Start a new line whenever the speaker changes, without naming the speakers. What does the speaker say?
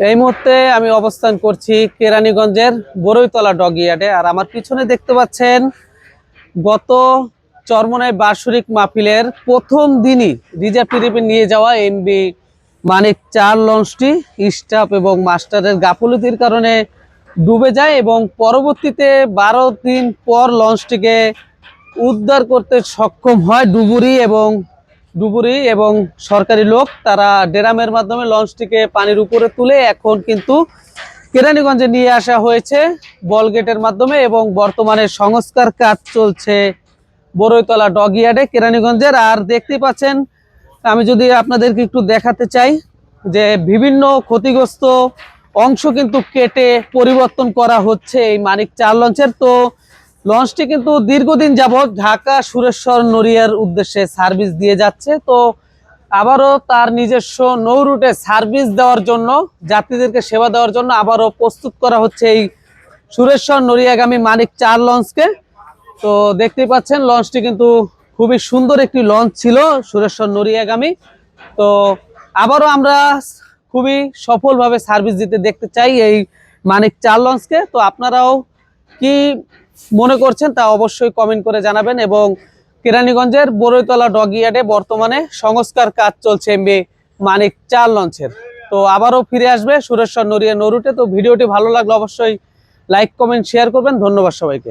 এই মুহূর্তে আমি অবস্থান করছি কেরানীগঞ্জের বড়ইতলা ডগইয়ার্ডে। আর আমার পিছনে দেখতে পাচ্ছেন গত চরমোনাই বার্ষিক মাহফিলের প্রথম দিনই রিজার্ভ টিরিপে নিয়ে যাওয়া এমবি মানিক 4 লঞ্চটি স্টাফ এবং মাস্টারের গাফলতির কারণে ডুবে যায় এবং পরবর্তীতে 12 দিন পর লঞ্চটিকে উদ্ধার করতে সক্ষম হয় ডুবুরি এবং সরকারি লোক। তারা ড্রামের মাধ্যমে লঞ্চটিকে পানির উপরে তুলে এখন কিন্তু কেরানীগঞ্জে নিয়ে আসা হয়েছে বল গেটের মাধ্যমে এবং বর্তমানে সংস্কার কাজ চলছে বড়ইতলা ডগইয়ার্ডে কেরানীগঞ্জের। আর দেখতে পাচ্ছেন, আমি যদি আপনাদেরকে একটু দেখাতে চাই যে বিভিন্ন ক্ষতিগ্রস্ত অংশ কিন্তু কেটে পরিবর্তন করা হচ্ছে এই মানিক 4 লঞ্চের। তো লঞ্চটি কিন্তু দীর্ঘদিন যাবৎ ঢাকা সুরেশ্বর নড়িয়ার উদ্দেশ্যে সার্ভিস দিয়ে যাচ্ছে। তো আবারও তার নিজস্ব নৌ রুটে সার্ভিস দেওয়ার জন্য, যাত্রীদেরকে সেবা দেওয়ার জন্য আবারও প্রস্তুত করা হচ্ছে এই সুরেশ্বর নড়িয়াগামী মানিক 4 লঞ্চকে। তো দেখতেই পাচ্ছেন লঞ্চটি কিন্তু খুবই সুন্দর একটি লঞ্চ ছিল সুরেশ্বর নড়িয়াগামী। তো আবারও আমরা খুবই সফলভাবে সার্ভিস দিতে দেখতে চাই এই মানিক 4 লঞ্চকে। তো আপনারাও কি মনে করছেন তা অবশ্যই কমেন্ট করে জানাবেন। এবং কেরানীগঞ্জের বড়ইতলা ডগইয়ার্ডে বর্তমানে সংস্কার কাজ চলছে এমবি মানিক 4 লঞ্চের। তো আবারও ফিরে আসবে সুরেশ্বর নড়িয়া নৌরুটে। তো ভিডিওটি ভালো লাগলে অবশ্যই লাইক কমেন্ট শেয়ার করবেন। ধন্যবাদ সবাইকে।